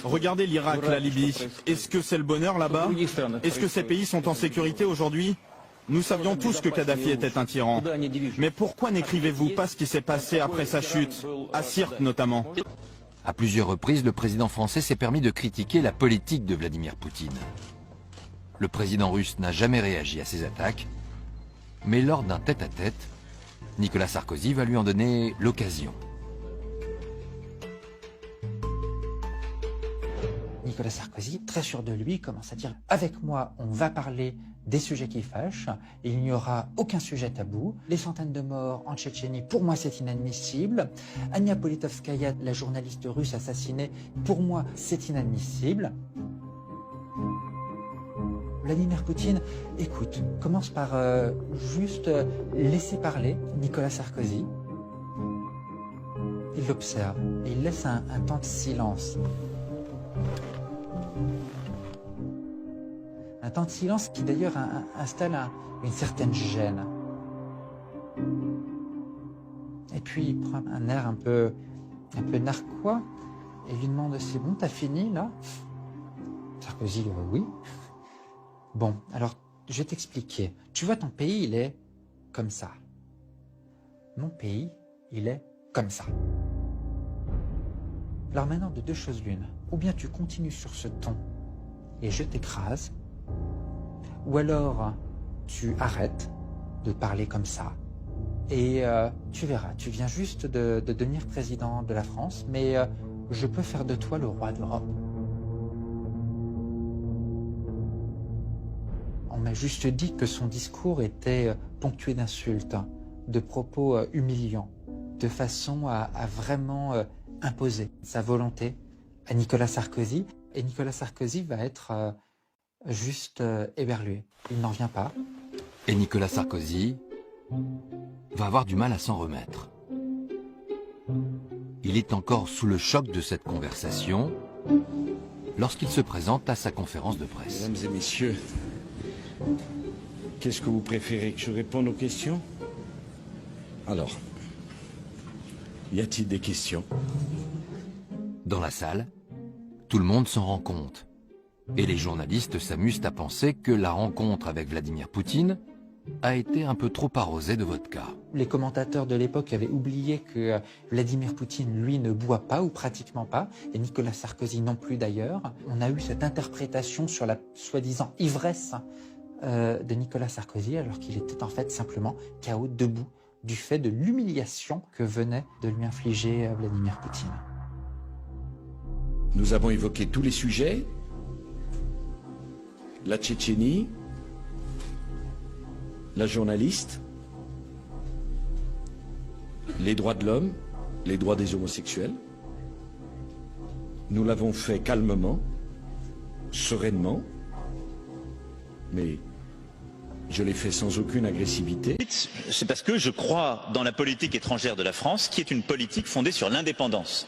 Regardez l'Irak, la Libye. Est-ce que c'est le bonheur là-bas? Est-ce que ces pays sont en sécurité aujourd'hui? Nous savions tous que Kadhafi était un tyran. Mais pourquoi n'écrivez-vous pas ce qui s'est passé après sa chute, à Sirte notamment? À plusieurs reprises, le président français s'est permis de critiquer la politique de Vladimir Poutine. Le président russe n'a jamais réagi à ces attaques, mais lors d'un tête-à-tête, Nicolas Sarkozy va lui en donner l'occasion. Nicolas Sarkozy, très sûr de lui, commence à dire « Avec moi, on va parler des sujets qui fâchent, et il n'y aura aucun sujet tabou. Les centaines de morts en Tchétchénie, pour moi, c'est inadmissible. Ania Politkovskaya, la journaliste russe assassinée, pour moi, c'est inadmissible. » Vladimir Poutine, écoute, commence par juste laisser parler Nicolas Sarkozy. Il l'observe et il laisse un temps de silence. Un temps de silence qui d'ailleurs installe une certaine gêne. Et puis il prend un air un peu narquois et lui demande « C'est bon, t'as fini là ?» Sarkozy dit « Oui. » Bon, alors je vais t'expliquer. Tu vois, ton pays, il est comme ça. Mon pays, il est comme ça. Alors maintenant, de deux choses l'une. Ou bien tu continues sur ce ton et je t'écrase, ou alors tu arrêtes de parler comme ça et tu verras, tu viens juste de devenir président de la France, mais je peux faire de toi le roi d'Europe. On m'a juste dit que son discours était ponctué d'insultes, de propos humiliants, de façon à vraiment imposer sa volonté à Nicolas Sarkozy. Et Nicolas Sarkozy va être juste éberlué. Il n'en vient pas. Et Nicolas Sarkozy va avoir du mal à s'en remettre. Il est encore sous le choc de cette conversation lorsqu'il se présente à sa conférence de presse. Mesdames et messieurs, qu'est-ce que vous préférez, que je réponde aux questions? Alors, y a-t-il des questions? Dans la salle, tout le monde s'en rend compte. Et les journalistes s'amusent à penser que la rencontre avec Vladimir Poutine a été un peu trop arrosée de vodka. Les commentateurs de l'époque avaient oublié que Vladimir Poutine, lui, ne boit pas ou pratiquement pas, et Nicolas Sarkozy non plus d'ailleurs. On a eu cette interprétation sur la soi-disant ivresse de Nicolas Sarkozy, alors qu'il était en fait simplement KO debout du fait de l'humiliation que venait de lui infliger Vladimir Poutine. Nous avons évoqué tous les sujets, la Tchétchénie, la journaliste, les droits de l'homme, les droits des homosexuels. Nous l'avons fait calmement, sereinement, mais je l'ai fait sans aucune agressivité. C'est parce que je crois dans la politique étrangère de la France, qui est une politique fondée sur l'indépendance.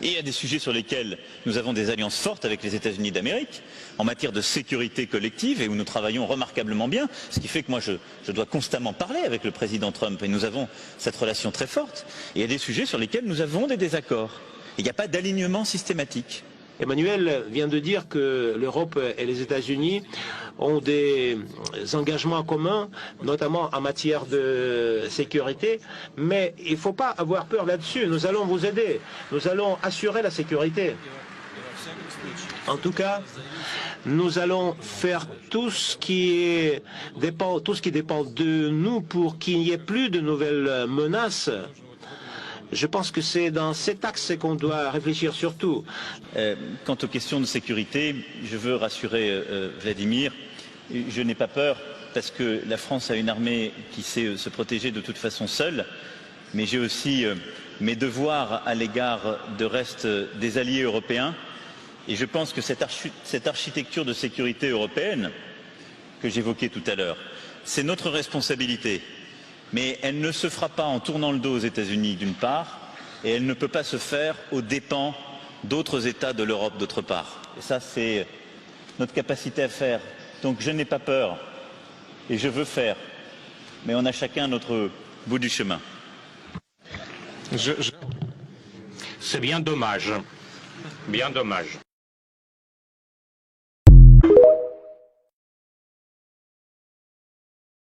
Et il y a des sujets sur lesquels nous avons des alliances fortes avec les États-Unis d'Amérique, en matière de sécurité collective, et où nous travaillons remarquablement bien, ce qui fait que moi je dois constamment parler avec le président Trump, et nous avons cette relation très forte. Et il y a des sujets sur lesquels nous avons des désaccords. Il n'y a pas d'alignement systématique. Emmanuel vient de dire que l'Europe et les États-Unis ont des engagements communs, notamment en matière de sécurité, mais il ne faut pas avoir peur là-dessus. Nous allons vous aider, nous allons assurer la sécurité. En tout cas, nous allons faire tout ce qui dépend de nous pour qu'il n'y ait plus de nouvelles menaces. Je pense que c'est dans cet axe qu'on doit réfléchir surtout. Quant aux questions de sécurité, je veux rassurer Vladimir, je n'ai pas peur parce que la France a une armée qui sait se protéger de toute façon seule, mais j'ai aussi mes devoirs à l'égard de reste des alliés européens, et je pense que cette architecture de sécurité européenne que j'évoquais tout à l'heure, c'est notre responsabilité. Mais elle ne se fera pas en tournant le dos aux États-Unis d'une part, et elle ne peut pas se faire aux dépens d'autres États de l'Europe d'autre part. Et ça, c'est notre capacité à faire. Donc je n'ai pas peur, et je veux faire, mais on a chacun notre bout du chemin. C'est bien dommage Bien dommage.